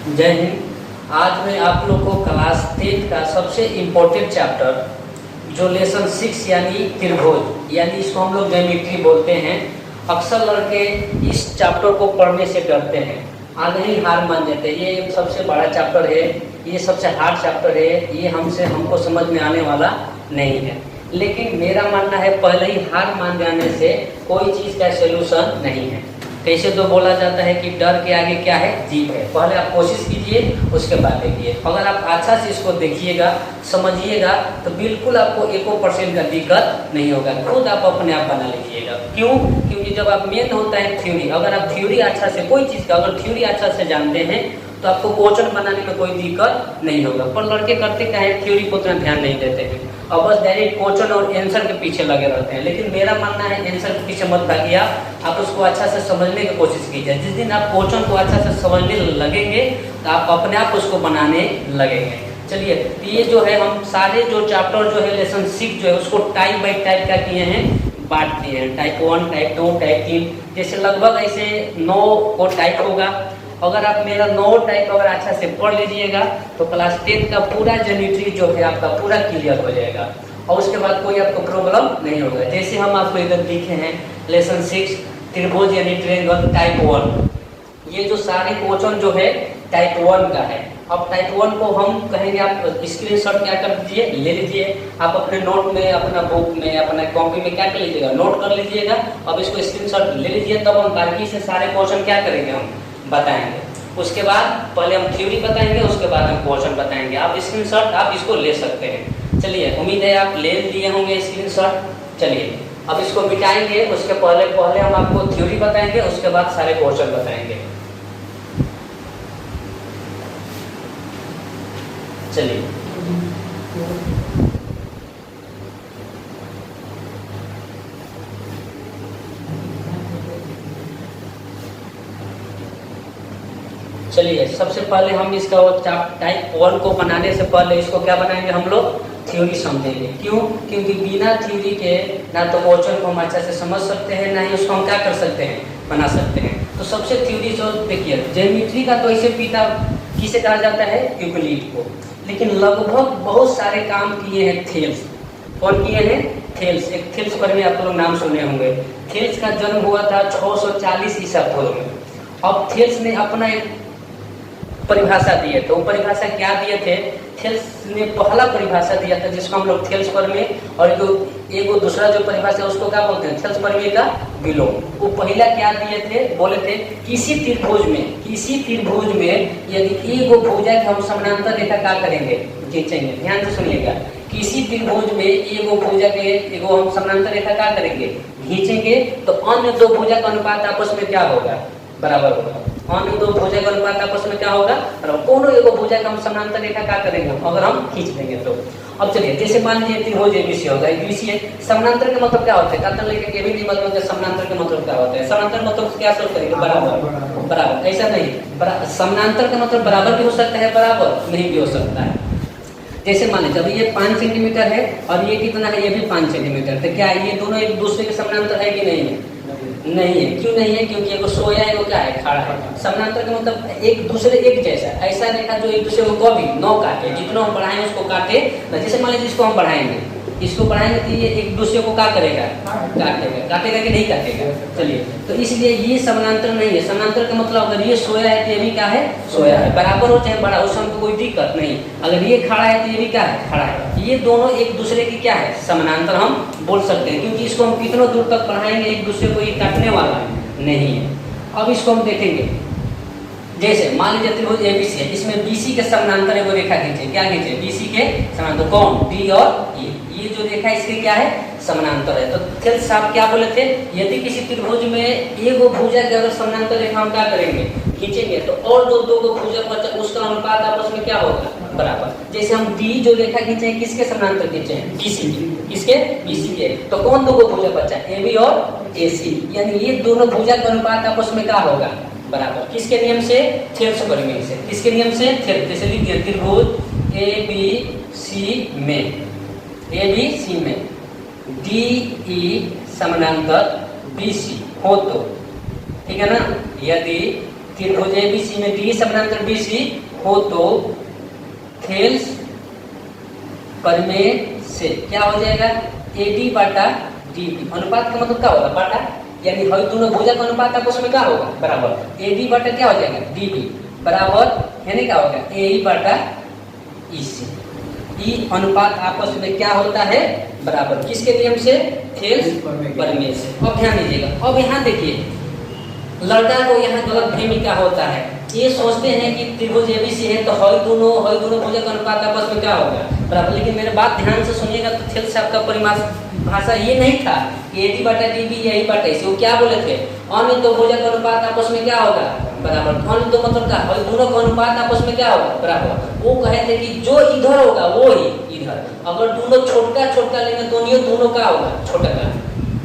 जय हिंद। आज मैं आप लोग को क्लास 10 का सबसे इम्पोर्टेंट चैप्टर जो लेसन 6 यानी त्रिभुज यानी इसको हम लोग ज्योमेट्री बोलते हैं। अक्सर लड़के इस चैप्टर को पढ़ने से डरते हैं, आगे ही हार मान जाते हैं। ये सबसे बड़ा चैप्टर है, ये सबसे हार्ड चैप्टर है, ये हमको समझ में आने वाला नहीं है। लेकिन मेरा मानना है पहले ही हार मान जाने से कोई चीज़ का सोल्यूशन नहीं है। कैसे तो बोला जाता है कि डर के आगे क्या है, जीत है। पहले आप कोशिश कीजिए, उसके बाद देखिए। अगर आप अच्छा से इसको देखिएगा, समझिएगा, तो बिल्कुल आपको 1% का दिक्कत नहीं होगा। खुद आप अपने आप बना लीजिएगा। क्यों? क्योंकि जब आप मेन होता है थ्योरी, अगर आप थ्योरी अच्छा से कोई चीज़ का अगर थ्योरी अच्छा से जानते हैं तो आपको क्वेश्चन बनाने में कोई दिक्कत नहीं होगा। पर लड़के करते क्या है, थ्योरी को उतना ध्यान नहीं देते हैं और बस डायरेक्ट क्वेश्चन और आंसर के पीछे लगे रहते हैं। लेकिन मेरा मानना है आंसर के पीछे मत भागिए, आप उसको अच्छा से समझने की कोशिश कीजिए। जिस दिन आप क्वेश्चन को अच्छा से समझने लगेंगे तो आप अपने आप उसको बनाने लगेंगे। चलिए, ये जो है हम सारे जो चैप्टर जो है लेसन 6 जो है उसको टाइप बाई टाइप क्या किए हैं, बांट दिए हैं। टाइप 1, टाइप 2, टाइप 3, जैसे लगभग ऐसे 9 को टाइप होगा। अगर आप मेरा 9 टाइप अगर अच्छा से पढ़ लीजिएगा तो क्लास 10 का पूरा ज्योमेट्री जो है आपका पूरा क्लियर हो जाएगा और उसके बाद कोई आपको प्रॉब्लम नहीं होगा। जैसे हम आपको इधर दिखे हैं लेसन 6 त्रिभुज यानी ट्रायंगल टाइप 1, ये जो सारे क्वेश्चन जो है टाइप 1 का है। अब टाइप 1 को हम कहेंगे, आप स्क्रीनशॉट क्या कर दीजिए, ले लीजिए। आप अपने नोट में, अपना बुक में, अपना कॉपी में क्या कर लीजिएगा, नोट कर लीजिएगा। अब इसको स्क्रीनशॉट ले लीजिए, तब हम बाकी से सारे क्वेश्चन क्या करेंगे, हम बताएंगे। उसके बाद पहले हम थ्योरी बताएंगे, उसके बाद हम क्वेश्चन बताएंगे। आप स्क्रीनशॉट आप इसको ले सकते हैं। चलिए, उम्मीद है आप ले लिए होंगे स्क्रीनशॉट। चलिए, अब इसको मिटाएंगे। उसके पहले हम आपको थ्योरी बताएंगे, उसके बाद सारे क्वेश्चन बताएंगे। चलिए, सबसे पहले हम इसका टाइप 1 को बनाने से पहले इसको क्या बनाएंगे, हम लोग थ्योरी समझेंगे। क्यों? क्योंकि बिना थ्योरी के ना तो क्वेश्चन को हम अच्छा से समझ सकते हैं, ना ही उसको हम क्या कर सकते हैं, बना सकते हैं। तो सबसे थ्योरी जो देखिए, ज्योमेट्री का तो इसे पिता किसे कहा जाता है, यूक्लिड को। लेकिन लगभग बहुत सारे काम किए हैं थेल्स। कौन किए हैं? थेल्स। एक थेल्स पर भी आप लोग नाम सुने होंगे। थेल्स का जन्म हुआ था 640 ईसा पूर्व में। अब थेल्स ने अपना एक परिभाषा दिए थे। वो परिभाषा क्या दिए थे? थेल्स ने पहला परिभाषा दिया था जिसको हम लोग थेल्स प्रमेय, और एक दूसरा जो परिभाषा है उसको क्या बोलते हैं, थेल्स प्रमेय का विलोम। वो पहला क्या दिए थे, बोले थे किसी त्रिभुज में यदि एक भुजा के हम समानांतर रेखा क्या करेंगे, खींचेंगे। ध्यान से सुनिएगा, किसी त्रिभुज में एक भुजा के एगो हम समानांतर रेखा क्या करेंगे, खींचेंगे, तो अन्य दो भुजा का अनुपात आपस में क्या होगा, बराबर होगा। अन्य दो भुजा का अनुपात आपस में क्या होगा, बराबर। कोनो एगो भुजा का हम समानांतर रेखा क्या करेंगे, अगर हम खींच देंगे तो। अब चलिए, जैसे मान लीजिए त्रिभुज एबीसी होगा। एबीसी है, समानांतर का मतलब क्या होता है, कातर लेके के भी नहीं मतलब के समानांतर का मतलब क्या होता है। समानांतर मतलब क्या सोच करेंगे, बराबर। ऐसा नहीं, समानांतर का मतलब बराबर भी हो सकता है, बराबर नहीं भी हो सकता है। जैसे मान लीजिए अभी ये 5 सेंटीमीटर है और ये कितना है, ये भी 5 सेंटीमीटर। तो क्या ये दोनों एक दूसरे के समानांतर है कि नहीं है? नहीं है। क्यों नहीं है? क्योंकि एगो सोया है, वो क्या है, खड़ा है। समानांतर का मतलब एक दूसरे एक जैसा, ऐसा रेखा जो एक दूसरे को कभी न काटे, जितना हम बढ़ाएं उसको काटे। जैसे मान लीजिए इसको हम बढ़ाएंगे तो ये एक दूसरे को क्या करेगा, काटेगा कि नहीं काटेगा। चलिए, तो इसलिए ये समानांतर नहीं है। समानांतर का मतलब अगर ये सोया है तो ये भी क्या है, सोया है, बराबर हो चाहे बड़ा, उसमें हमको कोई दिक्कत नहीं। अगर ये खड़ा है तो ये भी क्या है, खड़ा है। ये दोनों एक दूसरे की क्या है, समानांतर हम बोल सकते हैं, क्योंकि इसको हम कितना दूर तक बढ़ाएंगे एक दूसरे को ये काटने वाला नहीं है। अब इसको हम देखेंगे, जैसे मान लीजिए त्रिभुज एबीसी है, इसमें बीसी के समानांतर एगो रेखा खींचे। क्या खींचे, बीसी के समानांतर। कौन, डी और ये जो रेखा इसके क्या है, समानांतर है। तो थेल्स साहब क्या बोले थे, यदि किसी त्रिभुज में एगो भुजा के अगर समानांतर रेखा हम क्या करेंगे, खींचेंगे, तो और दो भुजा बचा, उसका अनुपात आपस में क्या होगा, बराबर। जैसे हम डी जो रेखा खींचे हैं, किसके समानांतर खींचे हैं, बीसी की। किसके, बीसी के। तो कौन दो भुजा बचा, एबी और एसी, यानी ये दोनों भुजा का अनुपात आपस में क्या होगा, बराबर। किसके नियम से, थेल्स प्रमेय से। किसके नियम से, थेल्स। जैसे लिख दिया त्रिभुज एबीसी में डीई समानांतर बीसी हो तो, ठीक है ना। यदि त्रिभुज एबीसी में डी समानांतर बीसी हो तो थेल्स प्रमेय से क्या हो जाएगा, एडी बाटा डीबी। अनुपात का मतलब क्या होगा, बाटा, यानी हर दोनों भुजा का अनुपात आपस में क्या होगा, बराबर। एडी बाटा क्या हो जाएगा, डीबी बराबर, यानी क्या होगा, ए बाटा ईसी। ई अनुपात आपस में क्या होता है, बराबर। किसके नियम से, थेल्स प्रमेय से। अब ध्यान दीजिएगा, अब यहाँ देखिए लड़का को यहाँ गलत फहमी क्या होता है, ये सोचते हैं कि त्रिभुज एबीसी है तो हर दोनों भुजा का अनुपात आपस में क्या होगा, बराबर। लेकिन मेरे बात ध्यान से सुनिएगा तो थेल्स आपका परिभाषा ये नहीं था कि एडी बाटा डीबी यही बाटा ऐसे, वो क्या बोले थे, अन्य दो भुजा का अनुपात आपस में क्या होगा, बराबर। अन्य दो मतलब क्या, हर दोनों का अनुपात आपस में क्या होगा, बराबर। वो कहे थे कि जो इधर होगा वो ही इधर, अगर दोनों छोटा छोटा लेंगे दोनों का होगा छोटा का,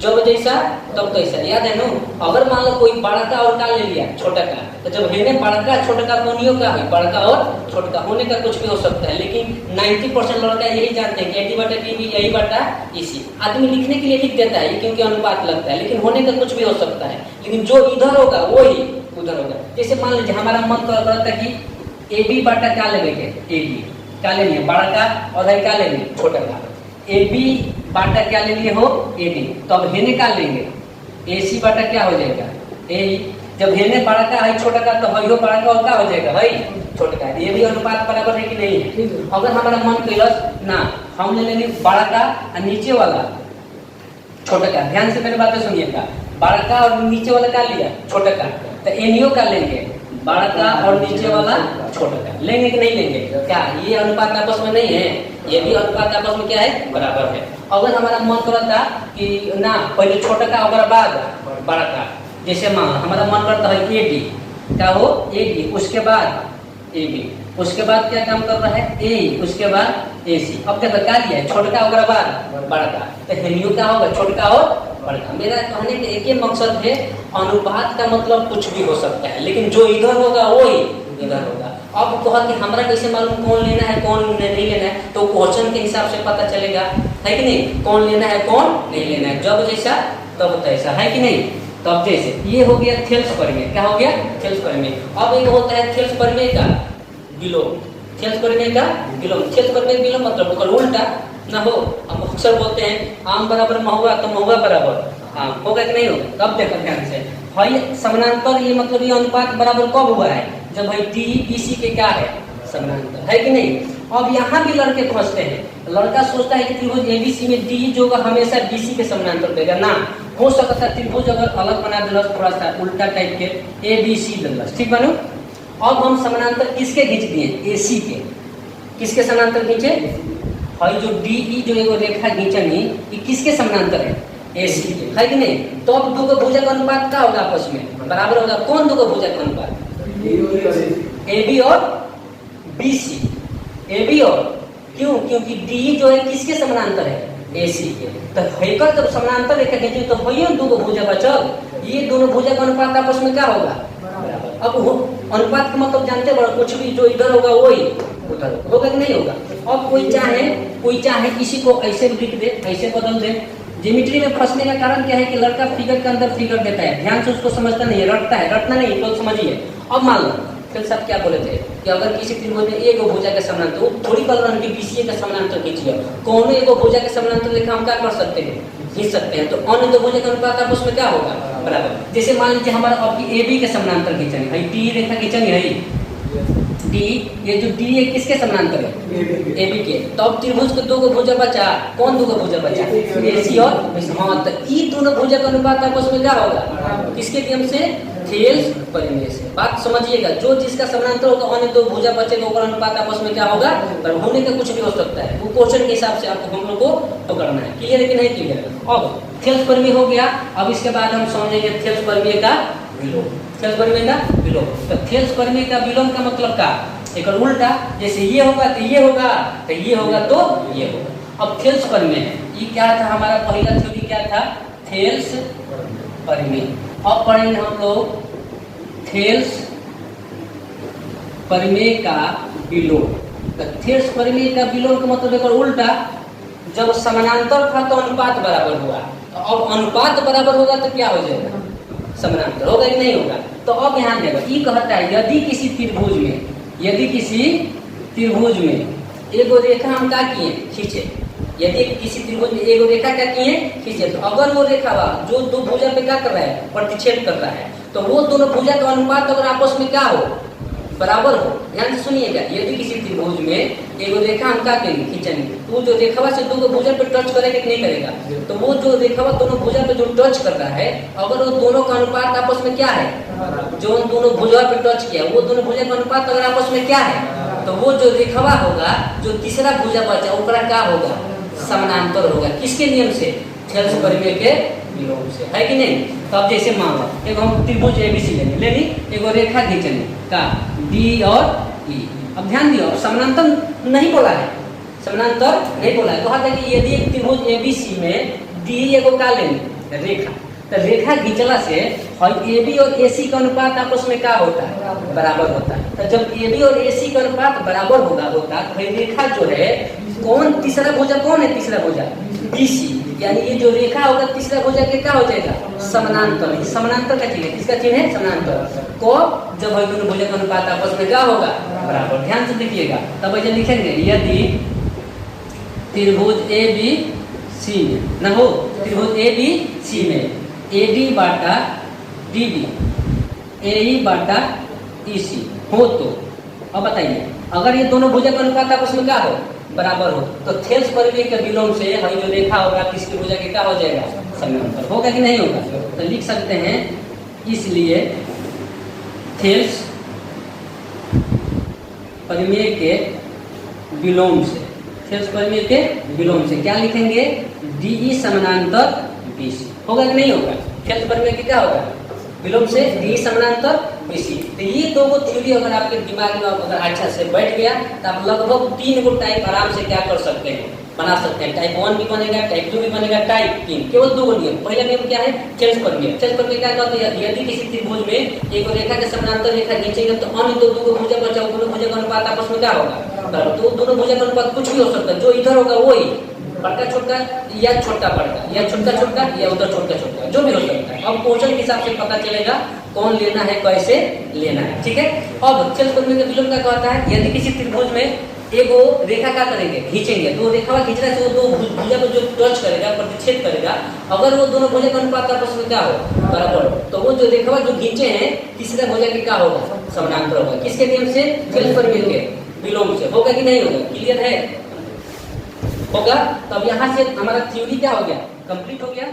जब जैसा तब तैसा, याद है ना। अगर मान लो कोई बड़ा का और का ले लिया छोटा का, तो जब है बड़ा का छोटा का दोनों का है, बड़ा का और छोटा का होने का कुछ भी हो सकता है। लेकिन 90% लड़का यही जानते हैं कि एडी बाटा डीबी यही बाटा इसी। आदमी लिखने के लिए लिख देता है क्योंकि अनुपात लगता है, लेकिन होने का कुछ भी हो सकता है। लेकिन जो इधर होगा वो ही उधर होगा। जैसे मान लीजिए हमारा मन कर रहा था कि एबी बाटा क्या लेंगे, एबी क्या ले लिए, बड़ा का, और क्या ले लिए, छोटा का। एबी बाटा क्या ले लिए हो, एडी, तो अब हेने का लेंगे, एसी बाटा क्या हो जाएगा, ए। जब हेने बड़ा का है छोटा का, तो हइयो बड़ा का और क्या हो जाएगा, है छोटा का। ये भी अनुपात बराबर है कि नहीं है। अगर हमारा मन कैलस ना, हम ले लेंगे बड़ा का और नीचे वाला छोटा का। ध्यान से मेरी बातें सुनिएगा, बड़ा का और नीचे वाला का लिया छोटा का, तो एनियो का लेंगे, बड़ा का और नीचे वाला छोटा का लेंगे कि नहीं लेंगे, क्या ये अनुपात आपस में नहीं है, ये भी अनुपात आपस में क्या है, बराबर है। अगर हमारा मन करता कि ना पहले छोटा का और बाद बड़ा का, जैसे मान हमारा मन करता है एडी क्या हो, एडी, उसके बाद एबी, उसके बाद क्या काम कर रहा है, ए, उसके बाद एसी। अब देखो क्या लिया है, छोटा का और बाद बड़ा का, तो हेनियो क्या होगा, छोटा का और बड़ा का। मेरा कहने का एक ही मकसद है, अनुपात का मतलब कुछ भी हो सकता है, लेकिन जो इधर होगा वो ही इधर होगा। अब कहा कि हमारा कैसे मालूम कौन लेना है कौन नहीं लेना है, तो क्वेश्चन के हिसाब से पता चलेगा, है कि नहीं, कौन लेना है कौन नहीं लेना है, जब जैसा तब तैसा, है कि नहीं। तब जैसे ये हो गया थेल्स प्रमेय, क्या हो गया, थेल्स प्रमेय। अब एक होता है थेल्स प्रमेय का विलोम, थेल्स प्रमेय का विलोम। थेल्स प्रमेय विलोम मतलब उसका उल्टा ना हो। हम अक्सर बोलते हैं आम बराबर महुआ तो महुआ बराबर आम, होगा कि नहीं हो। तब देखो ध्यान से, भाई समानांतर, ये मतलब ये अनुपात बराबर कब हुआ है, जब भाई डी बीसी के क्या है, समानांतर, है कि नहीं। अब यहाँ भी लड़के फंसते हैं, लड़का सोचता है कि त्रिभुज एबीसी में डी जो हमेशा बीसी के समानांतर देगा ना। हो सकता है त्रिभुज अगर अलग बना दिलस, थोड़ा सा उल्टा टाइप के एबीसी दिलस, ठीक बानो। अब हम समानांतर किसके खींच दिए, एसी के, किसके समानांतर खींचे, भाई जो डी जो एगो रेखा खींचनी ये किसके समानांतर है, एसी के, है कि नहीं। तो अब दो भुजा का अनुपात क्या होगा, आपस में बराबर होगा। कौन दो भुजा का अनुपात, एबी और बीसी, एबी और, क्यों, क्योंकि डी जो है किसके समानांतर है, एसी के। तो हेकर जब समानांतर रेखा खींचे तो वही दो भुजा बचल, ये दोनों भुजा का अनुपात आपस में क्या होगा, बराबर। अब अनुपात का मतलब जानते बड़ा, कुछ भी जो इधर होगा वही उधर होगा कि नहीं होगा। अब कोई चाहे इसी को ऐसे लिख दे, ऐसे बदल दे। ज्योमेट्री में फंसने का कारण क्या है कि लड़का फिगर के अंदर फिगर देता है, ध्यान से उसको समझता नहीं है, रटता है, रटना नहीं तो समझिए। अब मान लो फिर सब क्या बोले थे कि अगर किसी त्रिभुज में एक भुजा के समानांतर, वो थोड़ी बल रन की बीसीए के समानांतर खींचिए, कौन एक भुजा के समानांतर रेखा हम क्या कर सकते हैं, खींच सकते हैं। तो अन्य दो भुजा का अनुपात आप उसमें क्या होगा, बराबर। जैसे मान लीजिए हमारा आपकी एबी के समानांतर खींचनी है, डी रेखा खींचनी है, डी, ये जो डी है किसके समानांतर है, एबी के। तो अब त्रिभुज के दो भुजा बचा, कौन दो भुजा बचा, एसी और बीसी। हाँ, तो ये दोनों भुजा का अनुपात आपस में क्या होगा, किसके नियम से, थेल्स प्रमेय से। बात समझिएगा, जो जिसका समानांतर होगा अन्य दो भुजा बचेगा, ओकर अनुपात आपस में क्या होगा, पर होने का कुछ भी हो सकता है, वो क्वेश्चन के हिसाब से आपको हम लोग को पकड़ना है। क्लियर है कि नहीं क्लियर। अब थेल्स प्रमेय हो गया, अब इसके बाद हम समझेंगे थेल्स प्रमेय का विलोम। थेल्स प्रमेय का विलोम, तो थेल्स प्रमेय का विलोम का मतलब का, एक उल्टा, जैसे ये होगा तो ये होगा, तो ये होगा तो ये होगा। अब थेल्स प्रमेय है, ये क्या था, हमारा पहला थ्योरी क्या था, थेल्स प्रमेय। अब पढ़ेंगे हम लोग थेल्स प्रमेय का विलोम। तो थेल्स प्रमेय का विलोम का मतलब एक उल्टा, जब समानांतर था तो अनुपात बराबर हुआ, तो अब अनुपात बराबर होगा तो क्या हो जाएगा, समानांतर होगा कि नहीं होगा। तो तो अब यहाँ देखो ये कहता है यदि किसी त्रिभुज में एगो रेखा हम क्या किए खींचे, यदि किसी त्रिभुज में एगो रेखा क्या किए खींचे, तो अगर वो रेखा जो दो भुजा पे क्या कर रहा है प्रतिच्छेद कर रहा है, तो वो दोनों भुजा का अनुपात अगर आपस में क्या हो बराबर हो। ध्यान से सुनिएगा, यदि किसी त्रिभुज में एगो रेखा हम क्या करेंगे खींचेंगे, तो वो जो रेखा से दो भुजा पे टच करेगा कि नहीं करेगा, तो वो जो रेखा दोनों भुजा पे जो टच कर रहा है अगर वो दोनों का अनुपात आपस में क्या है, जो दोनों भुजा पे टच किया वो दोनों भुजा का अनुपात अगर आपस में क्या है, तो वो जो रेखा होगा जो तीसरा भुजा बचा ओकरा क्या होगा समानांतर होगा। किसके नियम से, थेल्स परिमेय के नियम से, है कि नहीं। तो अब जैसे मान लो एक हम त्रिभुज एबीसी लेनी एगो रेखा खींचने का डी और ई। अब ध्यान दियो समानांतर नहीं बोला है, समानांतर नहीं बोला है, कहता है कि यदि एक त्रिभुज एबीसी में डी एगो का लेनी रेखा, तो रेखा खींचला से एबी और एसी का अनुपात आपस में क्या होता है बराबर होता है। तो जब एबी और एसी का अनुपात बराबर होता तो रेखा जो है कौन तीसरा भुजा कौन है, तीसरा भुजा बीसी, यानी ये जो रेखा होगा तीसरा भुजा के क्या हो जाएगा समानांतर। समानांतर का चिन्ह है, किसका चिन्ह है समानांतर को, जब दोनों भुजा का अनुपात आपस में क्या होगा बराबर। ध्यान से देखिएगा, तब ऐसे लिखेंगे यदि त्रिभुज ए बी सी में न हो, त्रिभुज ए बी सी में एडी बाटा डीडी एई बाटा ईसी हो, तो अब बताइए अगर ये दोनों भुजा का अनुपात आपस में क्या हो बराबर हो, तो थेल्स परिमेय के विलोम से हमारी जो रेखा होगा किसकी भुजा के क्या हो जाएगा समानांतर होगा कि नहीं होगा। तो लिख सकते हैं इसलिए थेल्स परिमेय के विलोम से, थेल्स परिमेय के विलोम से क्या लिखेंगे डीई समानांतर बीसी होगा कि नहीं होगा। थेल्स परिमेय के क्या होगा विलोम से डी समानांतर बीसी। तो ये दो थ्योरी अगर आपके दिमाग में अगर अच्छा से बैठ गया तो आप लगभग 3 गो टाइप आराम से क्या कर सकते हैं बना सकते हैं। टाइप 1 भी बनेगा, टाइप 2 भी बनेगा, टाइप 3 केवल 2 नियम। पहला नियम क्या है थेल्स परिमेय। थेल्स परिमेय क्या कहते हैं यदि किसी त्रिभुज में एक रेखा के समानांतर रेखा खींचेंगे तो अन्य दो भुजा बचा दोनों भुजा का अनुपात आपस में क्या होगा, तो दोनों भुजा का अनुपात कुछ भी हो सकता है, जो इधर होगा वही बड़का छोटा या छोटा बड़का या छोटा छोटा या उधर छोटा छोटा जो भी हो सकता है। अब क्वेश्चन के हिसाब से पता चलेगा कौन लेना है कैसे लेना है, ठीक है। अब थेल्स परिमेय के विलोम क्या कहता है यदि किसी त्रिभुज में एगो रेखा क्या करेंगे खींचेंगे, तो रेखा खींचने से वो दो भुजा को जो टच करेगा प्रतिच्छेद करेगा, अगर वो दोनों भुजा का अनुपात आपस में क्या हो बराबर, तो वो जो रेखा जो खींचे हैं तीसरा भुजा के क्या होगा समानांतर होगा। किसके नियम से थेल्स परिमेय के विलोम से होगा कि नहीं होगा, क्लियर है होगा। तो अब यहाँ से हमारा थ्योरी क्या हो गया कंप्लीट हो गया।